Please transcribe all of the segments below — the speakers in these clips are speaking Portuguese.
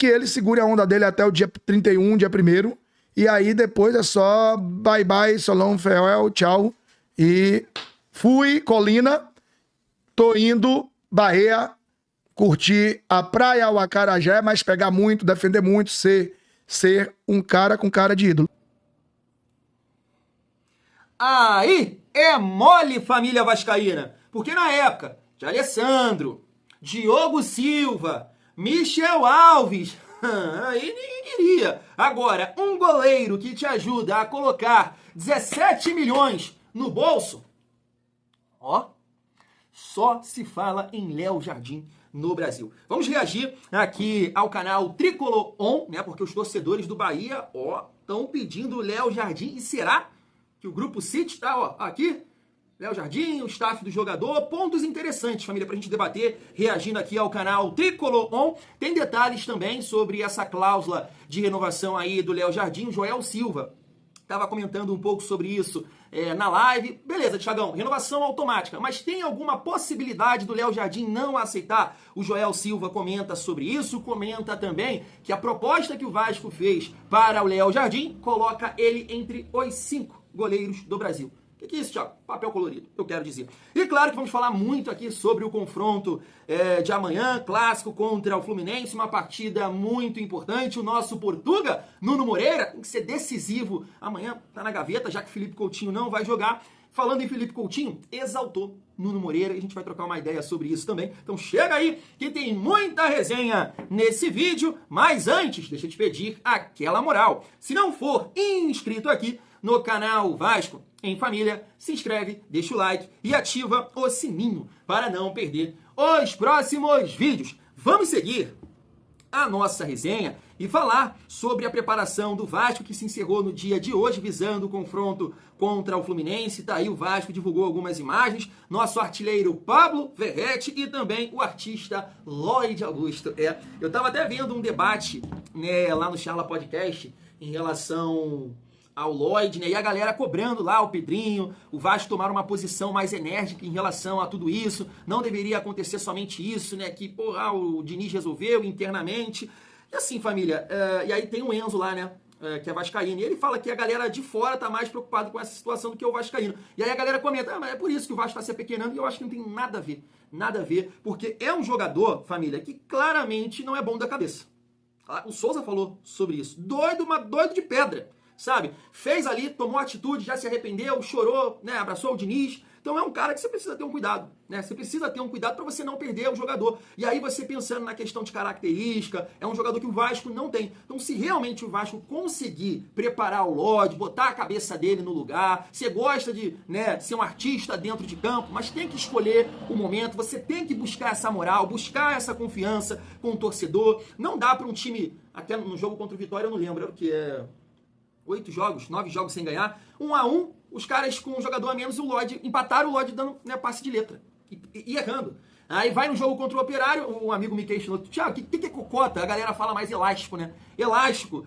que ele segure a onda dele até o dia 31, dia 1º. E aí depois é só bye bye, solão, farewell, tchau. E fui, Colina, tô indo, Bahia, curtir a praia, o acarajé, mas pegar muito, defender muito, ser um cara com cara de ídolo. Aí é mole, família vascaína, porque na época de Alessandro, Diogo Silva, Michel Alves, aí ninguém queria. Agora, um goleiro que te ajuda a colocar 17 milhões no bolso, ó, só se fala em Léo Jardim no Brasil. Vamos reagir aqui ao canal Tricolor On, né? Porque os torcedores do Bahia, ó, estão pedindo o Léo Jardim. E será que o Grupo City tá, ó, aqui? Léo Jardim, o staff do jogador, pontos interessantes, família, pra gente debater, reagindo aqui ao canal Tricolor On. Tem detalhes também sobre essa cláusula de renovação aí do Léo Jardim. O Joel Silva estava comentando um pouco sobre isso na live. Beleza, Thiagão, renovação automática, mas tem alguma possibilidade do Léo Jardim não aceitar? O Joel Silva comenta sobre isso, comenta também que a proposta que o Vasco fez para o Léo Jardim coloca ele entre os 5 goleiros do Brasil. O que é isso, Thiago? Papel colorido, eu quero dizer. E claro que vamos falar muito aqui sobre o confronto de amanhã, clássico contra o Fluminense, uma partida muito importante. O nosso Portuga, Nuno Moreira, tem que ser decisivo. Amanhã tá na gaveta, já que Felipe Coutinho não vai jogar. Falando em Felipe Coutinho, exaltou Nuno Moreira e a gente vai trocar uma ideia sobre isso também. Então chega aí que tem muita resenha nesse vídeo, mas antes, deixa eu te pedir aquela moral. Se não for inscrito aqui no canal Vasco em Família, se inscreve, deixa o like e ativa o sininho para não perder os próximos vídeos. Vamos seguir a nossa resenha e falar sobre a preparação do Vasco que se encerrou no dia de hoje, visando o confronto contra o Fluminense. Tá aí, o Vasco divulgou algumas imagens, nosso artilheiro Pablo Verrete e também o artista Lloyd Augusto. Eu tava até vendo um debate, né, lá no Charla Podcast em relação ao Lloyd, né, e a galera cobrando lá o Pedrinho, o Vasco tomar uma posição mais enérgica em relação a tudo isso, não deveria acontecer somente isso, né, que porra, o Diniz resolveu internamente. E assim, família, e aí tem o Enzo lá, né, que é vascaíno, e ele fala que a galera de fora tá mais preocupada com essa situação do que o vascaíno. E aí a galera comenta, mas é por isso que o Vasco tá se apequenando, e eu acho que não tem nada a ver, porque é um jogador, família, que claramente não é bom da cabeça. O Souza falou sobre isso, doido de pedra. Sabe? Fez ali, tomou atitude, já se arrependeu, chorou, né? Abraçou o Diniz. Então é um cara que você precisa ter um cuidado, né? Você precisa ter um cuidado para você não perder o jogador. E aí você pensando na questão de característica, é um jogador que o Vasco não tem. Então se realmente o Vasco conseguir preparar o Lloyd, botar a cabeça dele no lugar, você gosta de, né, ser um artista dentro de campo, mas tem que escolher o momento, você tem que buscar essa moral, buscar essa confiança com o torcedor. Não dá para um time, até no jogo contra o Vitória eu não lembro, era o que 9 jogos sem ganhar, 1-1, os caras com um jogador a menos, o Lloyd, empataram o Lloyd dando, né, passe de letra, e errando. Aí vai no jogo contra o Operário, um amigo me questionou, Thiago, o que é cocota? A galera fala mais elástico, né? Elástico,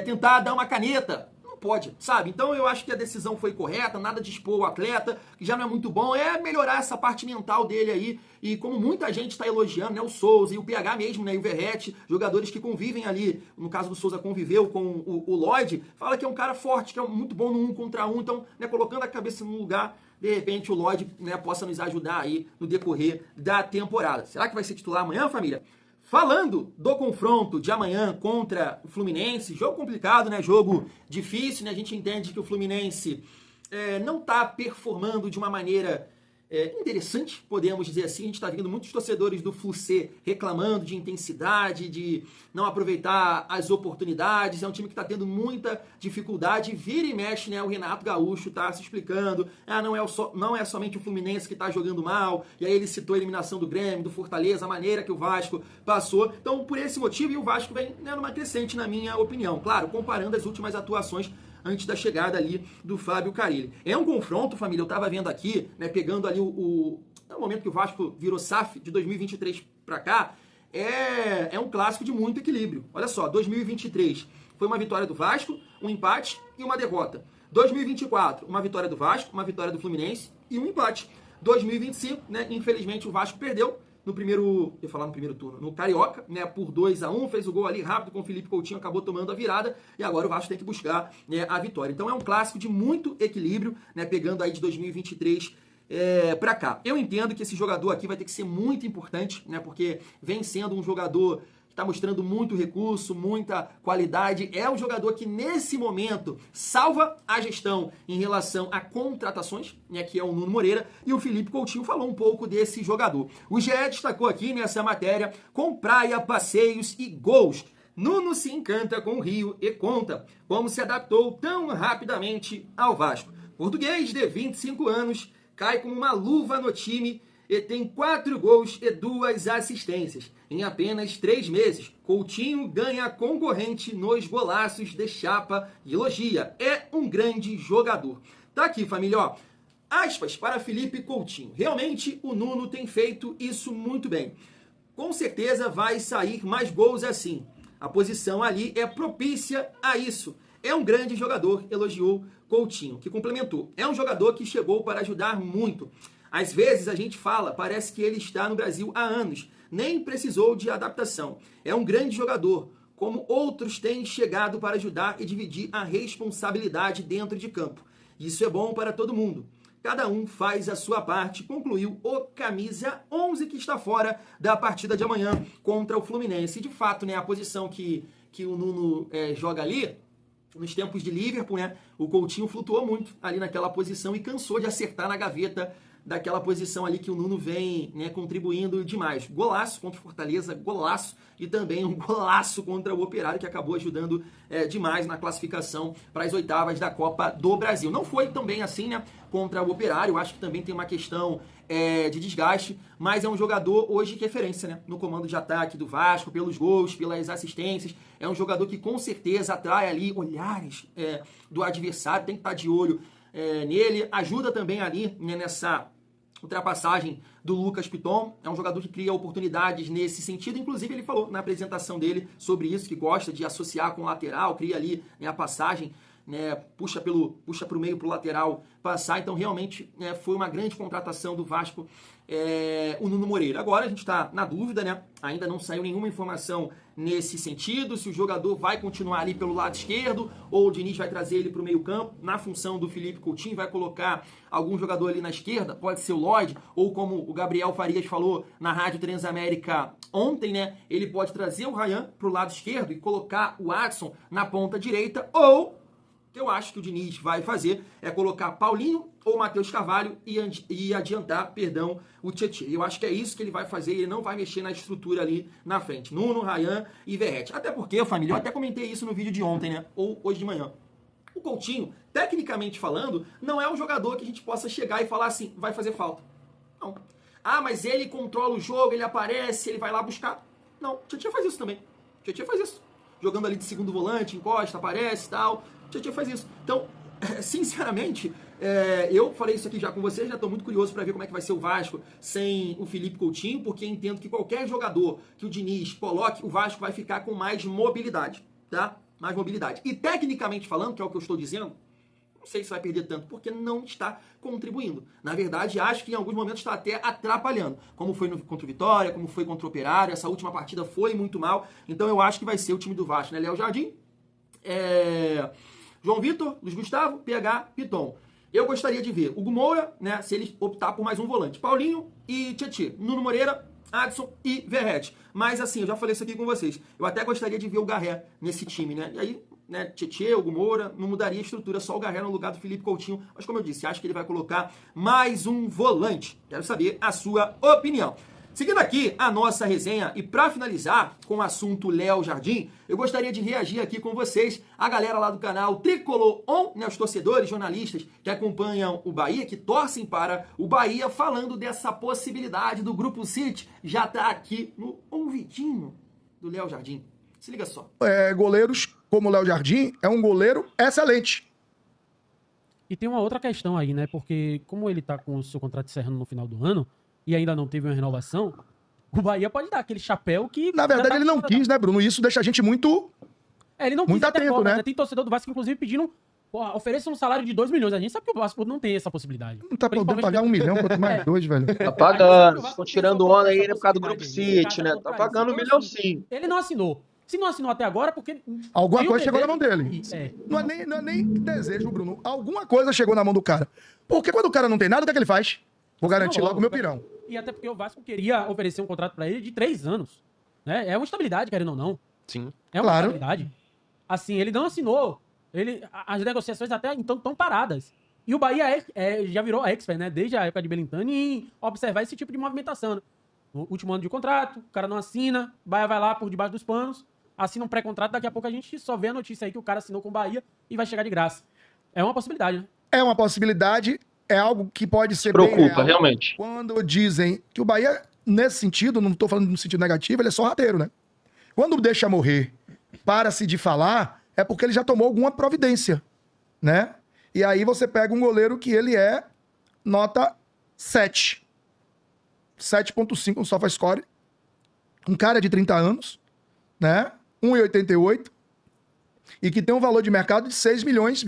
tentar dar uma caneta. Pode, sabe? Então eu acho que a decisão foi correta, nada de expor o atleta, que já não é muito bom, é melhorar essa parte mental dele aí, e como muita gente está elogiando, né, o Souza e o PH mesmo, né, e o Verrete, jogadores que convivem ali, no caso do Souza conviveu com o Lloyd, fala que é um cara forte, que é muito bom no 1 contra 1, então, né, colocando a cabeça no lugar, de repente o Lloyd, né, possa nos ajudar aí no decorrer da temporada. Será que vai ser titular amanhã, família? Falando do confronto de amanhã contra o Fluminense, jogo complicado, né? Jogo difícil, né? A gente entende que o Fluminense não está performando de uma maneira interessante, podemos dizer assim. A gente está vendo muitos torcedores do Flu-C reclamando de intensidade, de não aproveitar as oportunidades. É um time que está tendo muita dificuldade. Vira e mexe, né? O Renato Gaúcho está se explicando. Não é somente o Fluminense que está jogando mal. E aí ele citou a eliminação do Grêmio, do Fortaleza, a maneira que o Vasco passou. Então, por esse motivo, e o Vasco vem, né, numa crescente, na minha opinião. Claro, comparando as últimas atuações antes da chegada ali do Fábio Carille. É um confronto, família, eu tava vendo aqui, né, pegando ali o momento que o Vasco virou SAF de 2023 para cá, é um clássico de muito equilíbrio. Olha só, 2023 foi uma vitória do Vasco, um empate e uma derrota. 2024, uma vitória do Vasco, uma vitória do Fluminense e um empate. 2025, né, infelizmente o Vasco perdeu, no primeiro turno, no Carioca, né, por 2-1, fez o gol ali rápido com o Felipe Coutinho, acabou tomando a virada, e agora o Vasco tem que buscar, né, a vitória. Então é um clássico de muito equilíbrio, né, pegando aí de 2023 pra cá. Eu entendo que esse jogador aqui vai ter que ser muito importante, né, porque vem sendo um jogador está mostrando muito recurso, muita qualidade. É um jogador que, nesse momento, salva a gestão em relação a contratações, né, que é o Nuno Moreira, e o Felipe Coutinho falou um pouco desse jogador. O GE destacou aqui nessa matéria, com praia, passeios e gols. Nuno se encanta com o Rio e conta como se adaptou tão rapidamente ao Vasco. Português de 25 anos, cai como uma luva no time e tem 4 gols e 2 assistências. Em apenas 3 meses, Coutinho ganha concorrente nos golaços de chapa e elogia. É um grande jogador. Tá aqui, família, ó. Aspas para Felipe Coutinho. Realmente, o Nuno tem feito isso muito bem. Com certeza vai sair mais gols assim. A posição ali é propícia a isso. É um grande jogador, elogiou Coutinho, que complementou. É um jogador que chegou para ajudar muito. Às vezes a gente fala, parece que ele está no Brasil há anos, nem precisou de adaptação. É um grande jogador, como outros têm chegado para ajudar e dividir a responsabilidade dentro de campo. Isso é bom para todo mundo. Cada um faz a sua parte, concluiu o camisa 11 que está fora da partida de amanhã contra o Fluminense. E de fato, né, a posição que o Nuno joga ali, nos tempos de Liverpool, né, o Coutinho flutuou muito ali naquela posição e cansou de acertar na gaveta daquela posição ali que o Nuno vem, né, contribuindo demais. Golaço contra o Fortaleza, golaço, e também um golaço contra o Operário, que acabou ajudando demais na classificação para as oitavas da Copa do Brasil. Não foi tão bem assim, né, contra o Operário, acho que também tem uma questão de desgaste, mas é um jogador hoje de referência, né, no comando de ataque do Vasco, pelos gols, pelas assistências. É um jogador que com certeza atrai ali olhares do adversário, tem que estar de olho nele, ajuda também ali, né, nessa ultrapassagem do Lucas Piton. É um jogador que cria oportunidades nesse sentido, inclusive ele falou na apresentação dele sobre isso, que gosta de associar com o lateral, cria ali, né, a passagem, né, puxa para o meio, para o lateral passar. Então realmente foi uma grande contratação do Vasco, o Nuno Moreira. Agora a gente está na dúvida, né? Ainda não saiu nenhuma informação nesse sentido, se o jogador vai continuar ali pelo lado esquerdo ou o Diniz vai trazer ele para o meio campo na função do Felipe Coutinho, vai colocar algum jogador ali na esquerda, pode ser o Lloyd, ou como o Gabriel Farias falou na Rádio Transamérica ontem, né, ele pode trazer o Ryan para o lado esquerdo e colocar o Adson na ponta direita, ou que eu acho que o Diniz vai fazer é colocar Paulinho ou Matheus Carvalho e adiantar, o Tietê. Eu acho que é isso que ele vai fazer, ele não vai mexer na estrutura ali na frente. Nuno, Ryan e Verratti. Até porque, família, eu até comentei isso no vídeo de ontem, né, ou hoje de manhã. O Coutinho, tecnicamente falando, não é um jogador que a gente possa chegar e falar assim, vai fazer falta. Não. Ah, mas ele controla o jogo, ele aparece, ele vai lá buscar. Não, o Tietê faz isso também. O Tietê faz isso. Jogando ali de segundo volante, encosta, aparece e tal. O Tietê faz isso. Então, sinceramente, eu falei isso aqui já com vocês, já estou muito curioso para ver como é que vai ser o Vasco sem o Felipe Coutinho, porque entendo que qualquer jogador que o Diniz coloque, o Vasco vai ficar com mais mobilidade, tá? Mais mobilidade. E tecnicamente falando, que é o que eu estou dizendo, não sei se vai perder tanto, porque não está contribuindo. Na verdade, acho que em alguns momentos está até atrapalhando, como foi contra o Vitória, como foi contra o Operário. Essa última partida foi muito mal, então eu acho que vai ser o time do Vasco, né? Léo Jardim, João Vitor, Luiz Gustavo, PH, Piton. Eu gostaria de ver Hugo Moura, né, se ele optar por mais um volante. Paulinho e Tietê. Nuno Moreira, Adson e Verratti. Mas assim, eu já falei isso aqui com vocês. Eu até gostaria de ver o Garré nesse time, né? E aí, né, Tietê, Hugo Moura, não mudaria a estrutura, só o Garré no lugar do Felipe Coutinho. Mas como eu disse, acho que ele vai colocar mais um volante. Quero saber a sua opinião. Seguindo aqui a nossa resenha e para finalizar com o assunto Léo Jardim, eu gostaria de reagir aqui com vocês, a galera lá do canal Tricolor On, né, os torcedores, jornalistas que acompanham o Bahia, que torcem para o Bahia, falando dessa possibilidade do Grupo City, já tá aqui no ouvidinho do Léo Jardim. Se liga só. Goleiros como o Léo Jardim é um goleiro excelente. E tem uma outra questão aí, né, porque como ele tá com o seu contrato encerrando no final do ano, e ainda não teve uma renovação, o Bahia pode dar aquele chapéu que... Na verdade, ele não quis, né, Bruno? Isso deixa a gente muito... ele não quis muito atento, agora, né? Tem torcedor do Vasco, inclusive, pedindo Pô, ofereça um salário de 2 milhões. A gente sabe que o Vasco não tem essa possibilidade. Não tá podendo Principalmente pagar 1 milhão, quanto mais É. 2, velho. Tá pagando. Vasco Estão tem tirando essa onda aí, né, por causa do possibilidade Grupo aí. City, né? Cada Tá ponto pra pagando 1 isso. milhão Então, assim, sim. Ele não assinou. Se não assinou até agora, porque... Alguma tem o coisa chegou na desejo mão dele. É. Não é nem desejo, Bruno. Alguma coisa chegou na mão do cara. Porque quando o cara não tem nada, o que é que ele faz? Vou garantir logo o meu pirão. E até porque o Vasco queria oferecer um contrato pra ele de 3 anos. Né? É uma estabilidade, querendo ou não. Sim. É uma Claro. estabilidade. Assim, ele não assinou. As negociações até então estão paradas. E o Bahia já virou expert, né? Desde a época de Belintani em observar esse tipo de movimentação. Né? No último ano de contrato, o cara não assina, o Bahia vai lá por debaixo dos panos, assina um pré-contrato, daqui a pouco a gente só vê a notícia aí que o cara assinou com o Bahia e vai chegar de graça. É uma possibilidade, né? É uma possibilidade, é algo que pode ser Preocupa, bem real. realmente. Quando dizem que o Bahia, nesse sentido, não estou falando no sentido negativo, ele é só rateiro, né? Quando deixa morrer, para-se de falar, é porque ele já tomou alguma providência, né? E aí você pega um goleiro que ele é nota 7. 7.5 no SofaScore. Um cara de 30 anos, né? 1,88. E que tem um valor de mercado de 6,4 milhões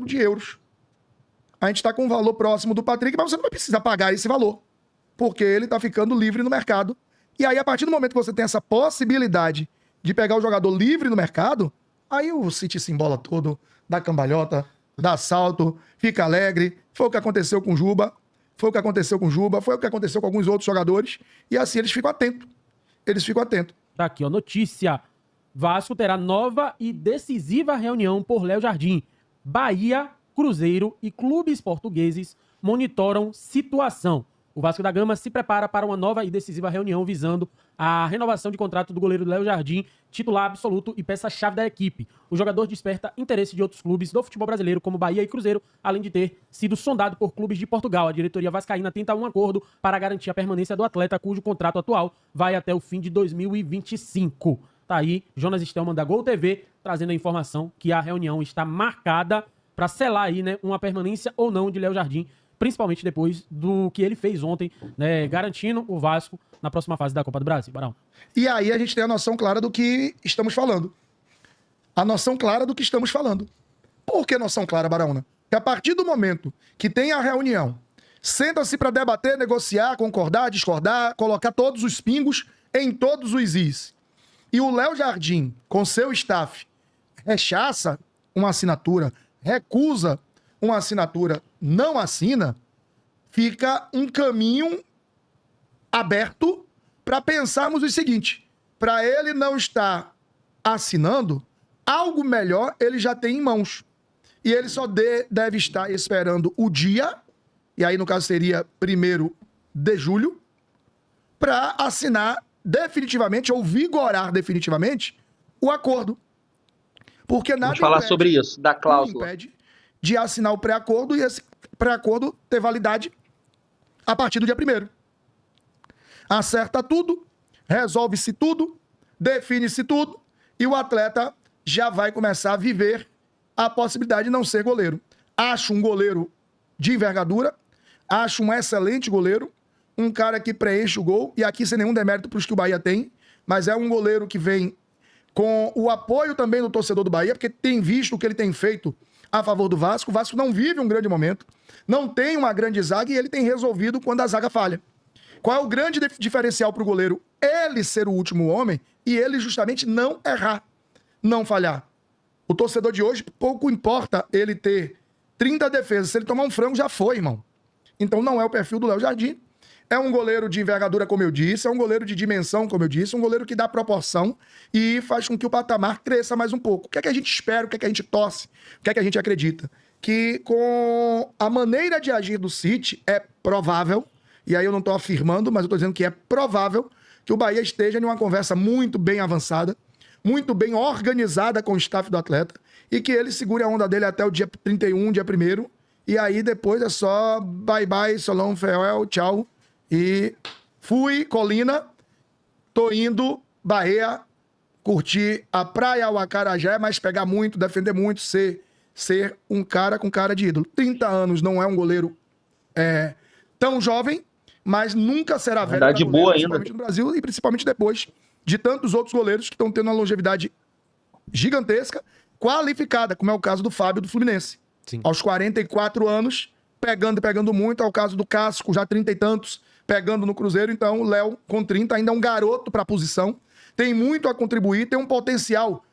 de euros. A gente está com um valor próximo do Patrick, mas você não vai precisar pagar esse valor. Porque ele está ficando livre no mercado. E aí, a partir do momento que você tem essa possibilidade de pegar o jogador livre no mercado, aí o City se embola todo, dá cambalhota, dá salto, fica alegre. Foi o que aconteceu com o Juba, foi o que aconteceu com alguns outros jogadores. E assim eles ficam atentos. Tá aqui, ó, notícia. Vasco terá nova e decisiva reunião por Léo Jardim. Bahia, Cruzeiro e clubes portugueses monitoram situação. O Vasco da Gama se prepara para uma nova e decisiva reunião visando a renovação de contrato do goleiro Léo Jardim, titular absoluto e peça-chave da equipe. O jogador desperta interesse de outros clubes do futebol brasileiro, como Bahia e Cruzeiro, além de ter sido sondado por clubes de Portugal. A diretoria vascaína tenta um acordo para garantir a permanência do atleta, cujo contrato atual vai até o fim de 2025. Tá aí, Jonas Stelman da Gol TV, trazendo a informação que a reunião está marcada para selar aí, né, uma permanência ou não de Léo Jardim, principalmente depois do que ele fez ontem, né, garantindo o Vasco na próxima fase da Copa do Brasil. Barão. E aí a gente tem a noção clara do que estamos falando. Por que noção clara, Baraúna? Que a partir do momento que tem a reunião, senta-se para debater, negociar, concordar, discordar, colocar todos os pingos em todos os is. E o Léo Jardim, com seu staff, rechaça uma assinatura, recusa uma assinatura, não assina, fica um caminho aberto para pensarmos o seguinte: para ele não estar assinando, algo melhor ele já tem em mãos. E ele só deve estar esperando o dia, e aí no caso seria 1º de julho, para assinar definitivamente ou vigorar definitivamente o acordo. Porque nada Vamos falar sobre isso, da cláusula. impede de assinar o pré-acordo e esse pré-acordo ter validade a partir do dia 1º. Acerta tudo, resolve-se tudo, define-se tudo e o atleta já vai começar a viver a possibilidade de não ser goleiro. Acho um goleiro de envergadura, acho um excelente goleiro, um cara que preenche o gol, e aqui sem nenhum demérito para os que o Bahia tem, mas é um goleiro que vem com o apoio também do torcedor do Bahia, porque tem visto o que ele tem feito a favor do Vasco. O Vasco não vive um grande momento, não tem uma grande zaga e ele tem resolvido quando a zaga falha. Qual é o grande diferencial para o goleiro? Ele ser o último homem e ele justamente não errar, não falhar. O torcedor de hoje, pouco importa ele ter 30 defesas. Se ele tomar um frango, já foi, irmão. Então não é o perfil do Léo Jardim. É um goleiro de envergadura, como eu disse, é um goleiro de dimensão, como eu disse, um goleiro que dá proporção e faz com que o patamar cresça mais um pouco. O que é que a gente espera, o que é que a gente torce, o que é que a gente acredita? Que com a maneira de agir do City é provável, e aí eu não estou afirmando, mas eu estou dizendo que é provável que o Bahia esteja em uma conversa muito bem avançada, muito bem organizada com o staff do atleta e que ele segure a onda dele até o dia 31, dia 1º, e aí depois é só bye-bye, solão, farewell, tchau. E fui, Colina, tô indo, Bahia, curtir a praia, o Acarajé, mas pegar muito, defender muito, ser um cara com cara de ídolo. 30 anos não é um goleiro tão jovem, mas nunca será velho. Verdade boa ainda. Principalmente no Brasil e principalmente depois de tantos outros goleiros que estão tendo uma longevidade gigantesca, qualificada, como é o caso do Fábio do Fluminense. Sim. Aos 44 anos, pegando muito. É o caso do Casco, já 30 e tantos, pegando no Cruzeiro. Então, o Léo, com 30, ainda é um garoto para a posição. Tem muito a contribuir, tem um potencial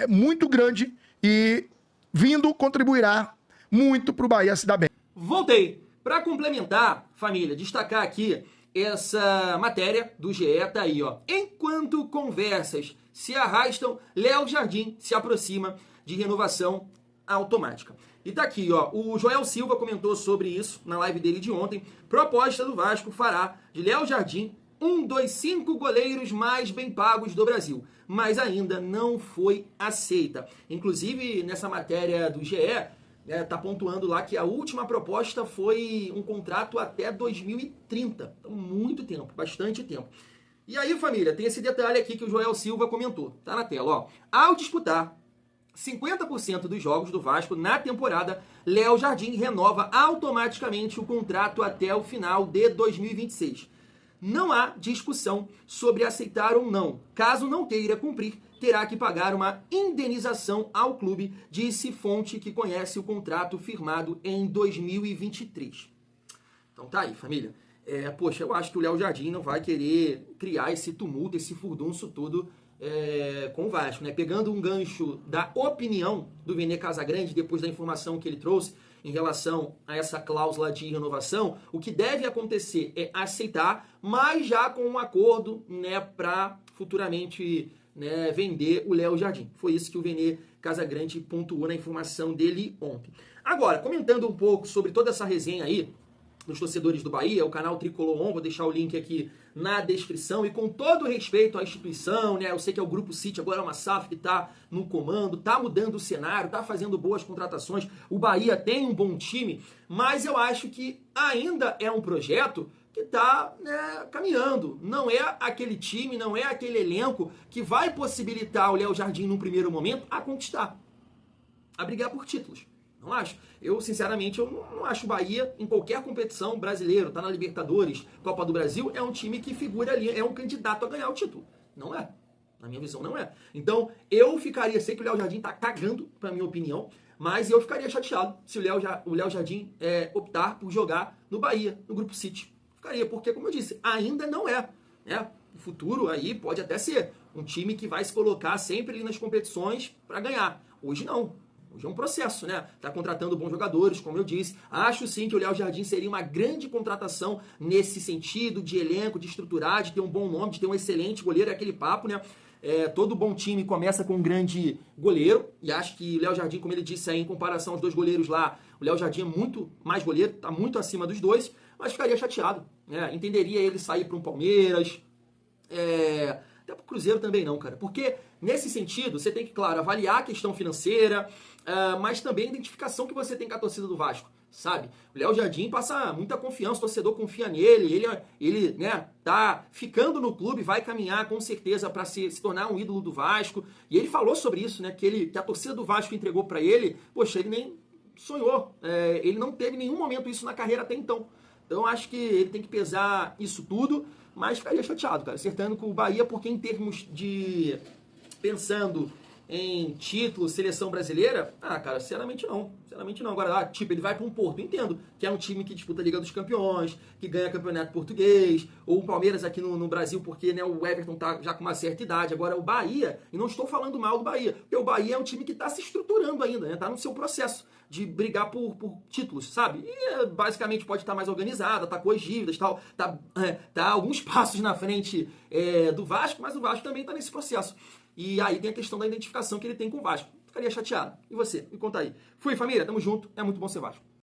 muito grande e vindo contribuirá muito para o Bahia se dar bem. Voltei. Para complementar, família, destacar aqui essa matéria do GE, tá aí, ó. Enquanto conversas se arrastam, Léo Jardim se aproxima de renovação automática. E tá aqui, ó, o Joel Silva comentou sobre isso na live dele de ontem. Proposta do Vasco fará de Léo Jardim um dos 5 goleiros mais bem pagos do Brasil, mas ainda não foi aceita. Inclusive, nessa matéria do GE, tá pontuando lá que a última proposta foi um contrato até 2030. Então, muito tempo, bastante tempo. E aí, família, tem esse detalhe aqui que o Joel Silva comentou. Tá na tela, ó. Ao disputar 50% dos jogos do Vasco na temporada, Léo Jardim renova automaticamente o contrato até o final de 2026. Não há discussão sobre aceitar ou não. Caso não queira cumprir, terá que pagar uma indenização ao clube, disse fonte que conhece o contrato firmado em 2023. Então tá aí, família. Poxa, eu acho que o Léo Jardim não vai querer criar esse tumulto, esse furdunço todo com o Vasco, né? Pegando um gancho da opinião do Vene Casagrande, depois da informação que ele trouxe em relação a essa cláusula de renovação, o que deve acontecer é aceitar, mas já com um acordo, né, para futuramente, né, vender o Léo Jardim. Foi isso que o Vene Casagrande pontuou na informação dele ontem. Agora, comentando um pouco sobre toda essa resenha aí dos torcedores do Bahia, o canal Tricolor On, vou deixar o link aqui na descrição, e com todo respeito à instituição, né, eu sei que é o Grupo City, agora é uma SAF que tá no comando, tá mudando o cenário, tá fazendo boas contratações, o Bahia tem um bom time, mas eu acho que ainda é um projeto que tá, né, caminhando, não é aquele time, não é aquele elenco que vai possibilitar o Léo Jardim num primeiro momento a conquistar, a brigar por títulos. Não acho. Eu, sinceramente, eu não acho o Bahia, em qualquer competição brasileira, tá na Libertadores, Copa do Brasil, é um time que figura ali, é um candidato a ganhar o título. Não é. Na minha visão, não é. Então, eu ficaria, sei que o Léo Jardim tá cagando, pra minha opinião, mas eu ficaria chateado se o Léo Jardim optar por jogar no Bahia, no Grupo City. Ficaria, porque, como eu disse, ainda não é. Né? O futuro aí pode até ser um time que vai se colocar sempre ali nas competições para ganhar. Hoje não. Hoje é um processo, né? Tá contratando bons jogadores, como eu disse. Acho sim que o Léo Jardim seria uma grande contratação nesse sentido, de elenco, de estruturar, de ter um bom nome, de ter um excelente goleiro, é aquele papo, né? Todo bom time começa com um grande goleiro, e acho que o Léo Jardim, como ele disse aí, em comparação aos dois goleiros lá, o Léo Jardim é muito mais goleiro, tá muito acima dos dois, mas ficaria chateado, né? Entenderia ele sair para um Palmeiras, até pro Cruzeiro também não, cara. Porque, nesse sentido, você tem que, claro, avaliar a questão financeira, mas também a identificação que você tem com a torcida do Vasco, sabe? O Léo Jardim passa muita confiança, o torcedor confia nele, ele né, tá ficando no clube, vai caminhar com certeza para se tornar um ídolo do Vasco. E ele falou sobre isso, né? Que a torcida do Vasco entregou para ele, poxa, ele nem sonhou. Ele não teve nenhum momento isso na carreira até então. Então, acho que ele tem que pesar isso tudo, mas ficaria chateado, cara, acertando com o Bahia, porque em termos de... pensando em título, seleção brasileira, cara, sinceramente não. Sinceramente não. Agora, tipo, ele vai para um Porto, entendo, que é um time que disputa a Liga dos Campeões, que ganha campeonato português, ou o Palmeiras aqui no Brasil, porque, né, o Everton tá já com uma certa idade. Agora, o Bahia, e não estou falando mal do Bahia, porque o Bahia é um time que está se estruturando ainda, né, tá no seu processo de brigar por títulos, sabe? E basicamente pode estar mais organizada, tá com as dívidas, tal, tá alguns passos na frente do Vasco, mas o Vasco também tá nesse processo. E aí tem a questão da identificação que ele tem com o Vasco. Ficaria chateado. E você? Me conta aí. Fui, família. Tamo junto. É muito bom ser Vasco.